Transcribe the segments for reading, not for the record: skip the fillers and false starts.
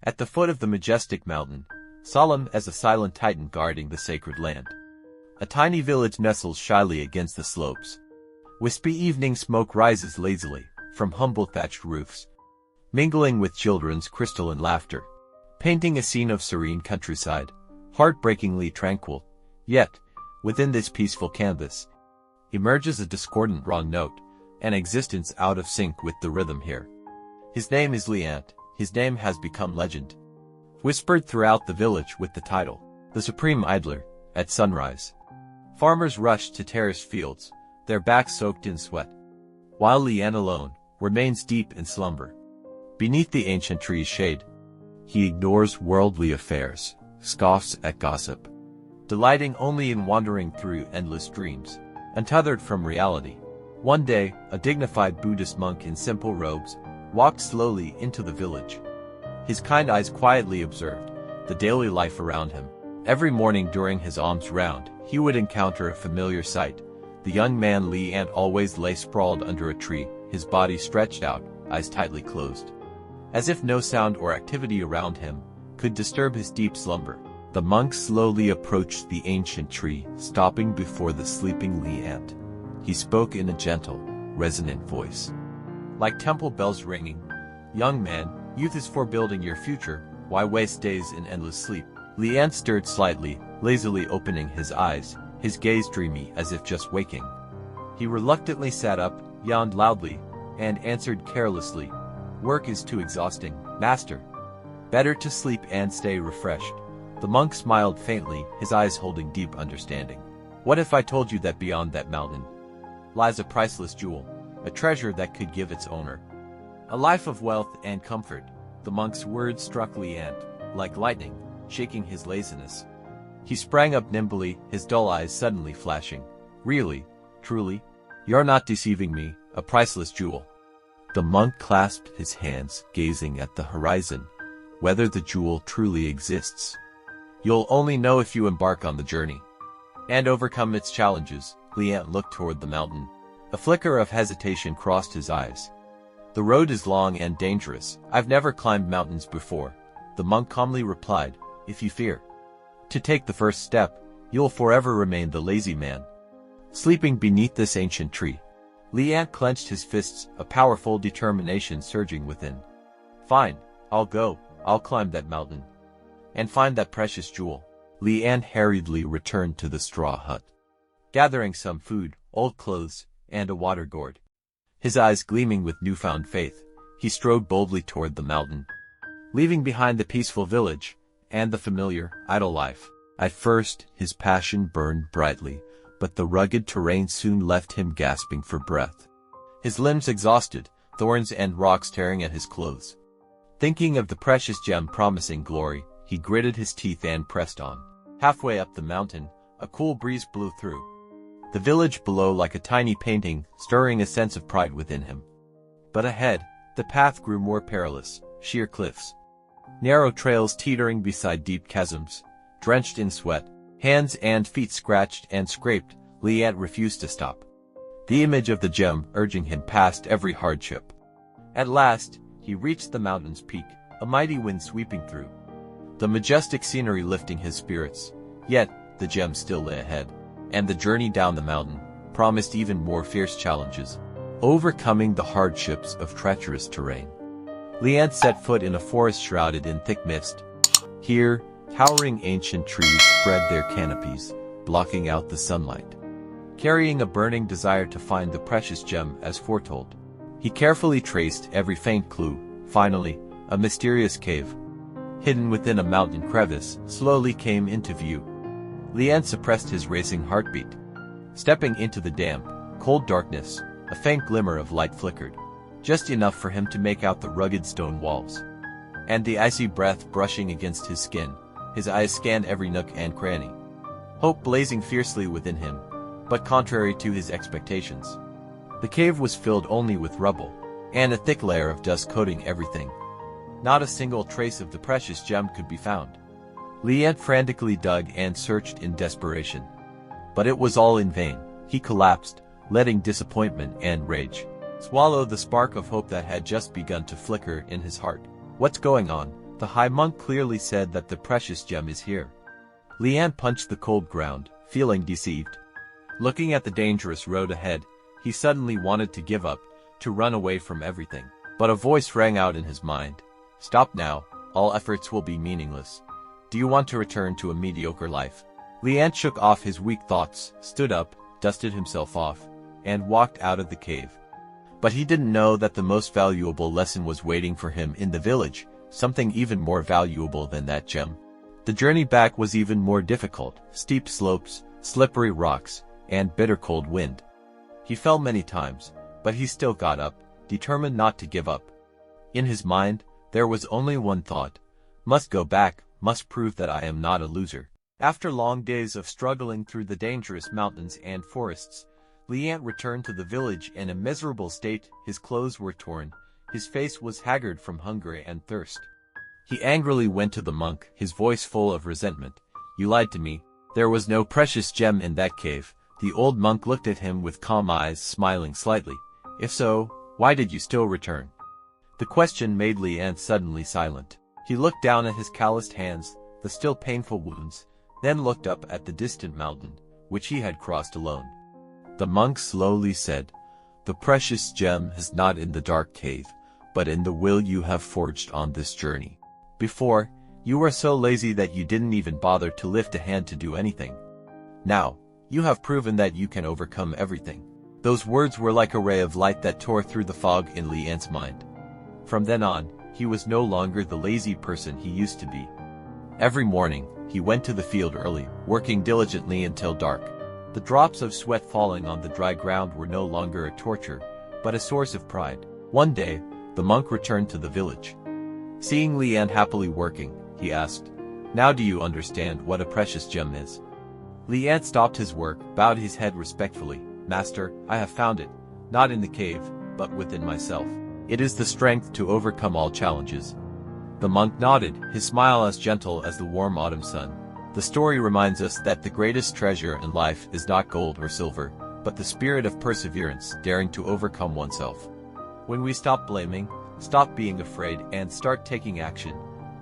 At the foot of the majestic mountain, solemn as a silent titan guarding the sacred land, a tiny village nestles shyly against the slopes. Wispy evening smoke rises lazily from humble thatched roofs, mingling with children's crystalline laughter, painting a scene of serene countryside, heartbreakingly tranquil. Yet, within this peaceful canvas, emerges a discordant wrong note, an existence out of sync with the rhythm here. His name is Liant. His name has become legend, whispered throughout the village with the title, the Supreme Idler. At sunrise, farmers rush to terraced fields, their backs soaked in sweat, while Lian alone remains deep in slumber. Beneath the ancient tree's shade, he ignores worldly affairs, scoffs at gossip, delighting only in wandering through endless dreams, untethered from reality. One day, a dignified Buddhist monk in simple robes walked slowly into the village. His kind eyes quietly observed the daily life around him. Every morning during his alms round, he would encounter a familiar sight. The young man Li Ant always lay sprawled under a tree, his body stretched out, eyes tightly closed, as if no sound or activity around him could disturb his deep slumber. The monk slowly approached the ancient tree, stopping before the sleeping Li Ant. He spoke in a gentle, resonant voice, like temple bells ringing. "Young man, youth is for building your future. Why waste days in endless sleep?" Li Ant stirred slightly, lazily opening his eyes, his gaze dreamy as if just waking. He reluctantly sat up, yawned loudly, and answered carelessly, "Work is too exhausting, master. Better to sleep and stay refreshed." The monk smiled faintly, his eyes holding deep understanding. "What if I told you that beyond that mountain lies a priceless jewel, a treasure that could give its owner a life of wealth and comfort?" The monk's words struck Li Ant like lightning, shaking his laziness. He sprang up nimbly, his dull eyes suddenly flashing. "Really? Truly? You're not deceiving me, a priceless jewel?" The monk clasped his hands, gazing at the horizon. "Whether the jewel truly exists, you'll only know if you embark on the journey and overcome its challenges." Li Ant looked toward the mountain. A flicker of hesitation crossed his eyes. "The road is long and dangerous. I've never climbed mountains before." The monk calmly replied, "If you fear to take the first step, you'll forever remain the lazy man, sleeping beneath this ancient tree." Li Ant clenched his fists, a powerful determination surging within. "Fine, I'll go. I'll climb that mountain and find that precious jewel." Li Ant hurriedly returned to the straw hut, gathering some food, old clothes, and a water gourd. His eyes gleaming with newfound faith, he strode boldly toward the mountain, leaving behind the peaceful village and the familiar, idle life. At first, his passion burned brightly, but the rugged terrain soon left him gasping for breath, his limbs exhausted, thorns and rocks tearing at his clothes. Thinking of the precious gem promising glory, he gritted his teeth and pressed on. Halfway up the mountain, a cool breeze blew through the village below like a tiny painting, stirring a sense of pride within him. But ahead, the path grew more perilous, sheer cliffs, narrow trails teetering beside deep chasms. Drenched in sweat, hands and feet scratched and scraped, Li Ant refused to stop, the image of the gem urging him past every hardship. At last, he reached the mountain's peak, a mighty wind sweeping through the majestic scenery lifting his spirits. Yet, the gem still lay ahead, and the journey down the mountain promised even more fierce challenges, overcoming the hardships of treacherous terrain. Li Ant set foot in a forest shrouded in thick mist. Here, towering ancient trees spread their canopies, blocking out the sunlight. Carrying a burning desire to find the precious gem as foretold, he carefully traced every faint clue. Finally, a mysterious cave, hidden within a mountain crevice, slowly came into view. Li Ant suppressed his racing heartbeat. Stepping into the damp, cold darkness, a faint glimmer of light flickered, just enough for him to make out the rugged stone walls and the icy breath brushing against his skin. His eyes scanned every nook and cranny, hope blazing fiercely within him, but contrary to his expectations, the cave was filled only with rubble, and a thick layer of dust coating everything. Not a single trace of the precious gem could be found. Li Ant frantically dug and searched in desperation, but it was all in vain. He collapsed, letting disappointment and rage swallow the spark of hope that had just begun to flicker in his heart. "What's going on?" The high monk clearly said that the precious gem is here. Lian punched the cold ground, feeling deceived. Looking at the dangerous road ahead, he suddenly wanted to give up, to run away from everything. But a voice rang out in his mind. Stop now, all efforts will be meaningless. Do you want to return to a mediocre life? Lian shook off his weak thoughts, stood up, dusted himself off, and walked out of the cave. But he didn't know that the most valuable lesson was waiting for him in the village, something even more valuable than that gem. The journey back was even more difficult, steep slopes, slippery rocks, and bitter cold wind. He fell many times, but he still got up, determined not to give up. In his mind, there was only one thought: must go back, must prove that I am not a loser. After long days of struggling through the dangerous mountains and forests, Lian returned to the village in a miserable state. His clothes were torn, his face was haggard from hunger and thirst. He angrily went to the monk, his voice full of resentment. You lied to me. There was no precious gem in that cave. The old monk looked at him with calm eyes, smiling slightly. If so, why did you still return? The question made Lian suddenly silent. He looked down at his calloused hands, the still painful wounds, then looked up at the distant mountain, which he had crossed alone. The monk slowly said, The precious gem is not in the dark cave, but in the will you have forged on this journey. Before, you were so lazy that you didn't even bother to lift a hand to do anything. Now, you have proven that you can overcome everything. Those words were like a ray of light that tore through the fog in Lian's mind. From then on, he was no longer the lazy person he used to be. Every morning, he went to the field early, working diligently until dark. The drops of sweat falling on the dry ground were no longer a torture, but a source of pride. One day, the monk returned to the village. Seeing Lian happily working, he asked, Now do you understand what a precious gem is? Lian stopped his work, bowed his head respectfully. Master, I have found it, not in the cave, but within myself. It is the strength to overcome all challenges. The monk nodded, his smile as gentle as the warm autumn sun. The story reminds us that the greatest treasure in life is not gold or silver, but the spirit of perseverance, daring to overcome oneself. When we stop blaming, stop being afraid, and start taking action,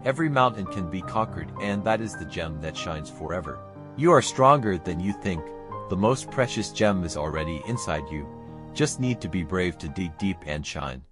every mountain can be conquered, and that is the gem that shines forever. You are stronger than you think. The most precious gem is already inside you. Just need to be brave to dig deep and shine.